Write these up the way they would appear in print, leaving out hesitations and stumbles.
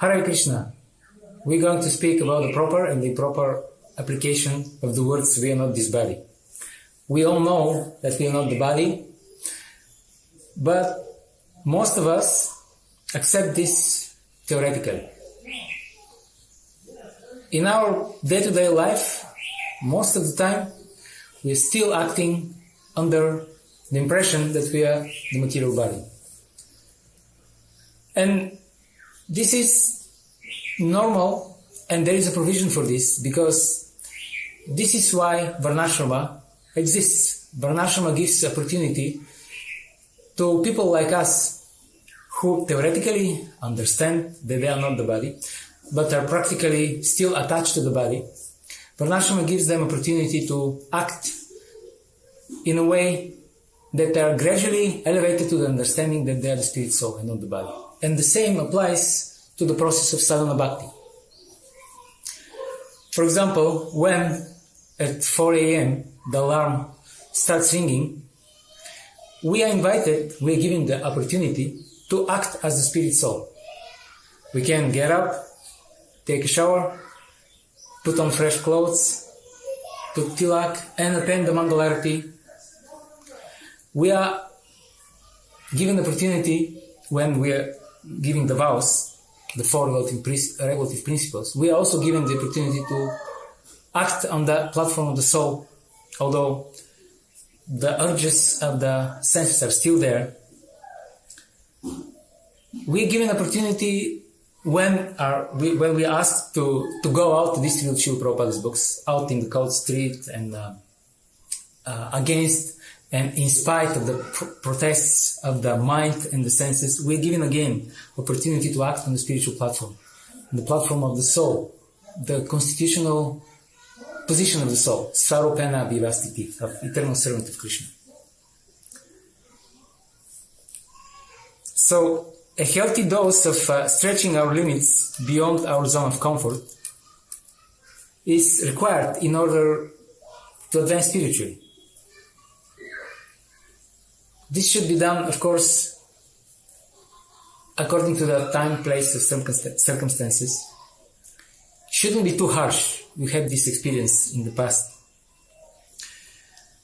Hare Krishna. We're going to speak about the proper and improper application of the words "we are not this body." We all know that we are not the body, but most of us accept this theoretically. In our day-to-day life, most of the time, we are still acting under the impression that we are the material body. And this is normal, and there is a provision for this, because this is why Varnashrama exists. Varnashrama gives opportunity to people like us who theoretically understand that they are not the body, but are practically still attached to the body. Varnashrama gives them opportunity to act in a way that they are gradually elevated to the understanding that they are the spirit soul and not the body. And the same applies to the process of sadhana bhakti. For example, when at 4 a.m. the alarm starts ringing, we are given the opportunity to act as the spirit soul. We can get up, take a shower, put on fresh clothes, put tilak, and attend the Mangalarati. We are given the opportunity, when we are giving the vows, the four relative principles, we are also given the opportunity to act on the platform of the soul, although the urges of the senses are still there. We are given opportunity when we are asked to go out to distribute Srila Prabhupada's books, out in the cold street and against and in spite of the protests of the mind and the senses. We are given again opportunity to act on the spiritual platform, the platform of the soul, the constitutional position of the soul, Svarupena Vivastiti, of eternal servant of Krishna. So, a healthy dose of stretching our limits beyond our zone of comfort is required in order to advance spiritually. This should be done, of course, according to the time, place, of circumstances. Shouldn't be too harsh. We had this experience in the past.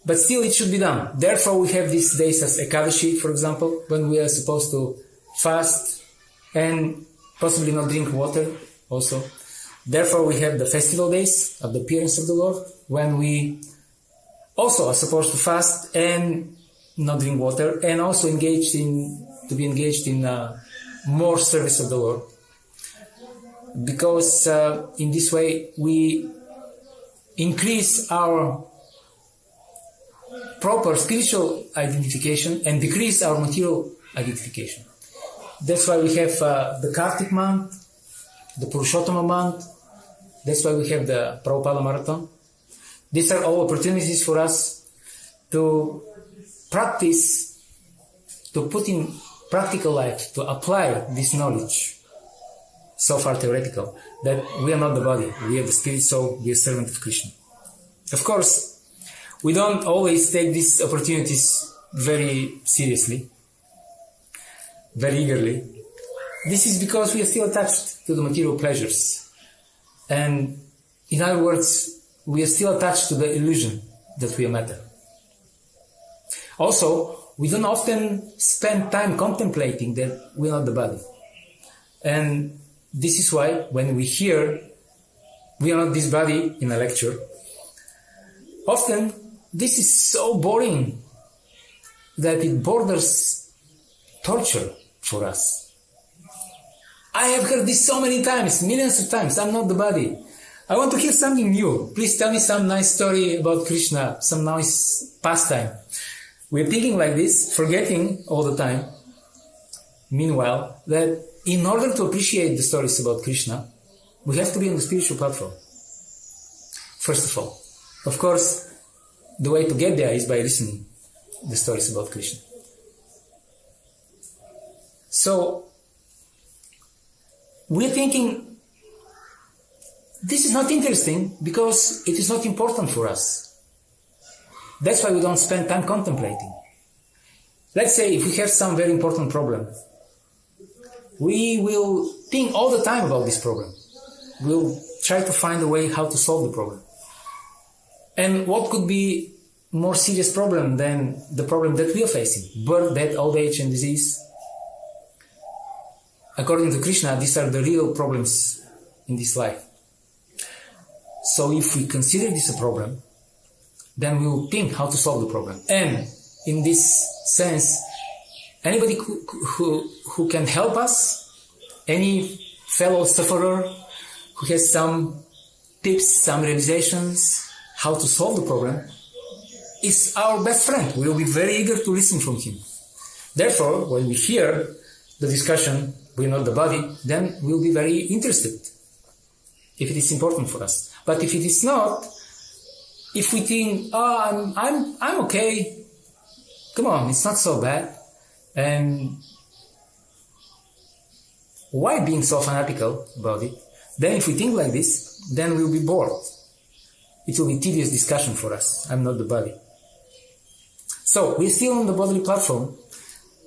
But still, it should be done. Therefore, we have these days as Ekadashi, for example, when we are supposed to fast and possibly not drink water also. Therefore, we have the festival days of the appearance of the Lord, when we also are supposed to fast and not drink water, and also be engaged in more service of the Lord. Because in this way we increase our proper spiritual identification and decrease our material identification. That's why we have the Kartik month, the Purushottama month. That's why we have the Prabhupada Marathon. These are all opportunities for us to practice, to put in practical life, to apply this knowledge, so far theoretical, that we are not the body, we are the spirit soul, we are servant of Krishna. Of course, we don't always take these opportunities very seriously, very eagerly. This is because we are still attached to the material pleasures. And in other words, we are still attached to the illusion that we are matter. Also, we don't often spend time contemplating that we are not the body. And this is why when we hear we are not this body in a lecture, often this is so boring that it borders torture for us. I have heard this so many times, millions of times. I'm not the body. I want to hear something new. Please tell me some nice story about Krishna, some nice pastime. We're thinking like this, forgetting all the time, meanwhile, that in order to appreciate the stories about Krishna, we have to be on the spiritual platform. First of all. Of course, the way to get there is by listening to the stories about Krishna. So, we're thinking, this is not interesting because it is not important for us. That's why we don't spend time contemplating. Let's say if we have some very important problem, we will think all the time about this problem. We'll try to find a way how to solve the problem. And what could be more serious problem than the problem that we are facing? Birth, death, old age, and disease. According to Krishna, these are the real problems in this life. So if we consider this a problem, then we will think how to solve the problem. And in this sense, anybody who can help us, any fellow sufferer who has some tips, some realizations, how to solve the problem, is our best friend. We will be very eager to listen from him. Therefore, when we hear the discussion, we are not the body, then we'll be very interested if it is important for us. But if it is not, if we think, I'm okay, come on, it's not so bad, and why being so fanatical about it? Then if we think like this, then we'll be bored. It will be tedious discussion for us. I'm not the body. So we're still on the bodily platform,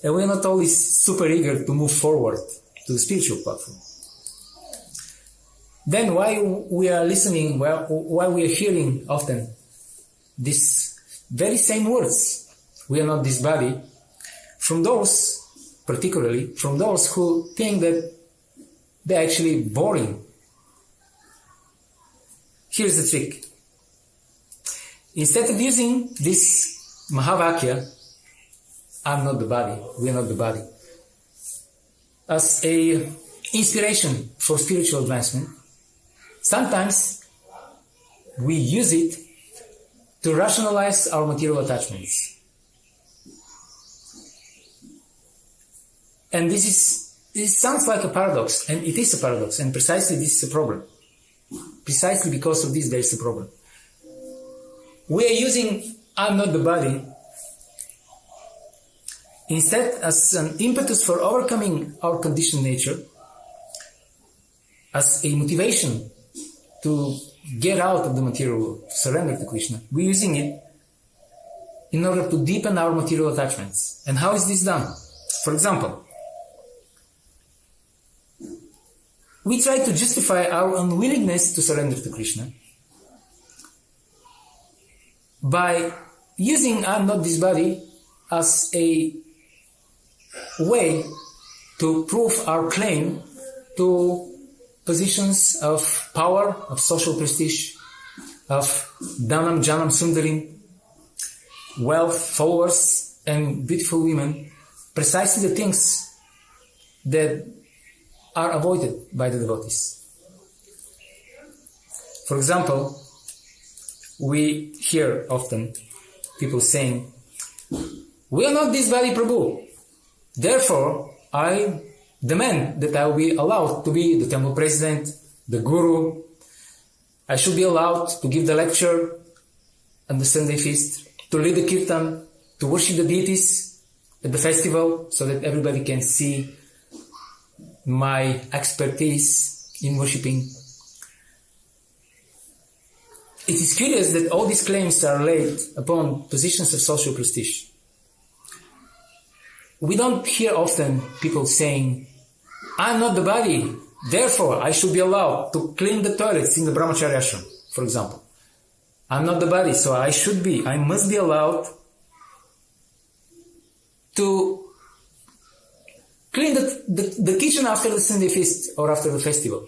and we're not always super eager to move forward to the spiritual platform. Then why we are listening, why we are hearing often these very same words, we are not this body, from those, particularly from those who think that they're actually boring. Here's the trick. Instead of using this Mahavakya, I'm not the body, we are not the body, as a inspiration for spiritual advancement, sometimes we use it to rationalize our material attachments. And this sounds like a paradox, and it is a paradox, and precisely this is a problem. Precisely because of this, there is a problem. We are using I'm not the body instead as an impetus for overcoming our conditioned nature, as a motivation to get out of the material world, to surrender to Krishna. We're using it in order to deepen our material attachments. And how is this done? For example, we try to justify our unwillingness to surrender to Krishna by using I'm not this body as a way to prove our claim to positions of power, of social prestige, of Dhanam, Janam, Sundarim, wealth, followers, and beautiful women, precisely the things that are avoided by the devotees. For example, we hear often people saying, we are not this body Prabhu, therefore I demand that I will be allowed to be the temple president, the guru, I should be allowed to give the lecture on the Sunday feast, to lead the kirtan, to worship the deities at the festival so that everybody can see my expertise in worshipping. It is curious that all these claims are laid upon positions of social prestige. We don't hear often people saying, I'm not the body, therefore I should be allowed to clean the toilets in the brahmacharya ashram, for example. I'm not the body, so I must be allowed to clean the kitchen after the Sunday feast or after the festival,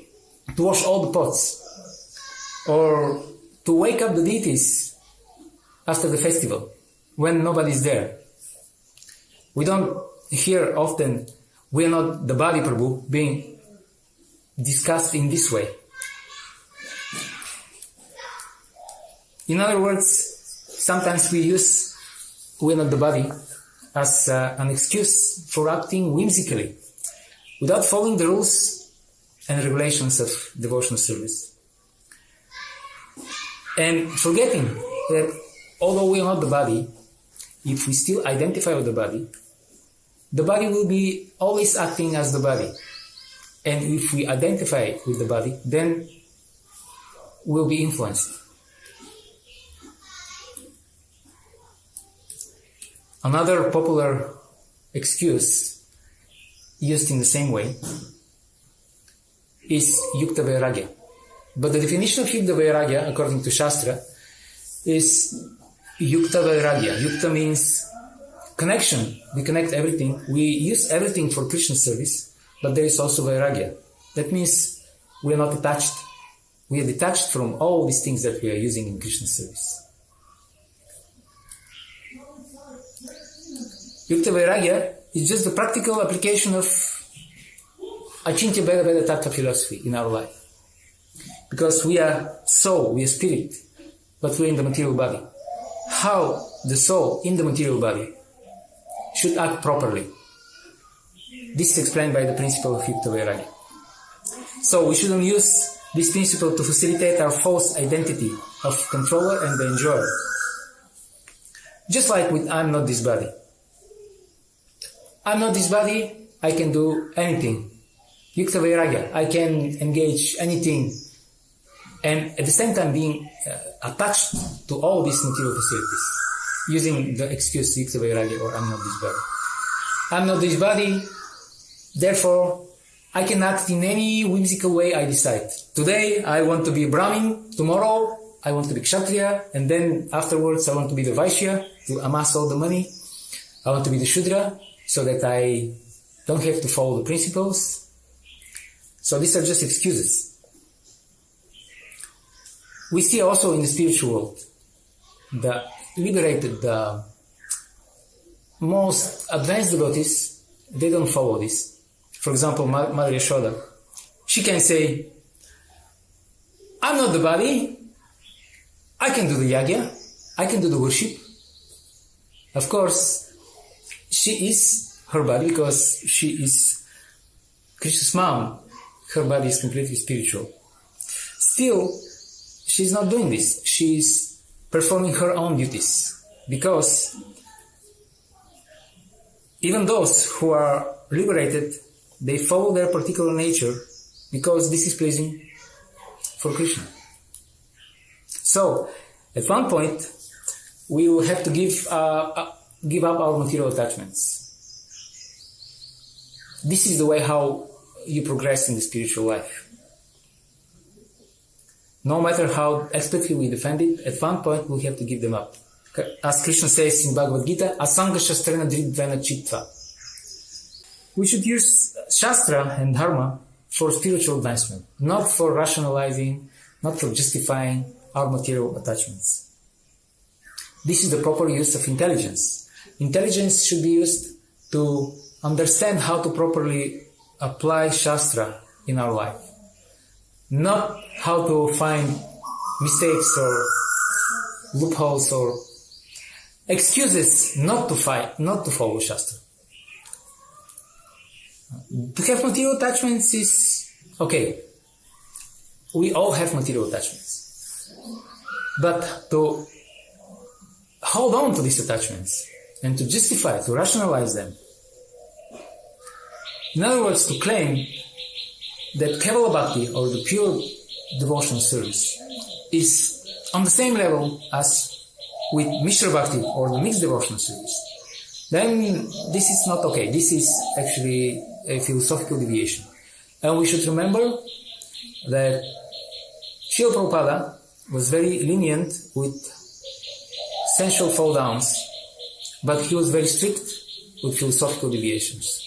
to wash all the pots, or to wake up the deities after the festival when nobody's there. We don't hear often, we are not the body Prabhu, being discussed in this way. In other words, sometimes we use we are not the body as an excuse for acting whimsically, without following the rules and regulations of devotional service. And forgetting that although we are not the body, if we still identify with the body will be always acting as the body. And if we identify with the body, then we'll be influenced. Another popular excuse used in the same way is Yukta Vairagya. But the definition of Yukta Vairagya, according to Shastra, is Yukta Vairagya. Yukta means connection. We connect everything. We use everything for Krishna service, but there is also Vairagya. That means we are not attached. We are detached from all these things that we are using in Krishna service. Yukta Vairagya is just the practical application of Achintya Bheda Bheda Tattva philosophy in our life. Because we are soul, we are spirit, but we are in the material body. How the soul in the material body should act properly. This is explained by the principle of Yukta Vairagya. So we shouldn't use this principle to facilitate our false identity of controller and the enjoyer. Just like with I'm not this body. I'm not this body, I can do anything. Yukta Vairagya, I can engage anything. And at the same time being attached to all these material facilities. Using the excuse Yukta Vairagya or I'm not this body. I'm not this body, therefore I can act in any whimsical way I decide. Today I want to be a Brahmin, tomorrow I want to be Kshatriya, and then afterwards I want to be the Vaishya to amass all the money. I want to be the Shudra so that I don't have to follow the principles. So these are just excuses. We see also in the spiritual world, the liberated, the most advanced devotees, they don't follow this. For example, Mother Yashoda, she can say, I'm not the body, I can do the yagya, I can do the worship. Of course, she is her body because she is Krishna's mom. Her body is completely spiritual. Still, she's not doing this. She's performing her own duties. Because even those who are liberated, they follow their particular nature because this is pleasing for Krishna. So, at one point, we will have to give up our material attachments. This is the way how you progress in the spiritual life. No matter how expertly we defend it, at one point we have to give them up. As Krishna says in Bhagavad Gita, Asanga Shastrena Dridvena Chitta. We should use Shastra and Dharma for spiritual advancement, not for rationalizing, not for justifying our material attachments. This is the proper use of intelligence. Intelligence should be used to understand how to properly apply Shastra in our life. Not how to find mistakes or loopholes or excuses not to follow Shastra. To have material attachments is okay. We all have material attachments. But to hold on to these attachments and to justify, to rationalize them, in other words, to claim that Kevala Bhakti or the pure devotional service is on the same level as with Mishra Bhakti or the mixed devotional service, then this is not okay. This is actually a philosophical deviation. And we should remember that Srila Prabhupada was very lenient with sensual fall downs, but he was very strict with philosophical deviations.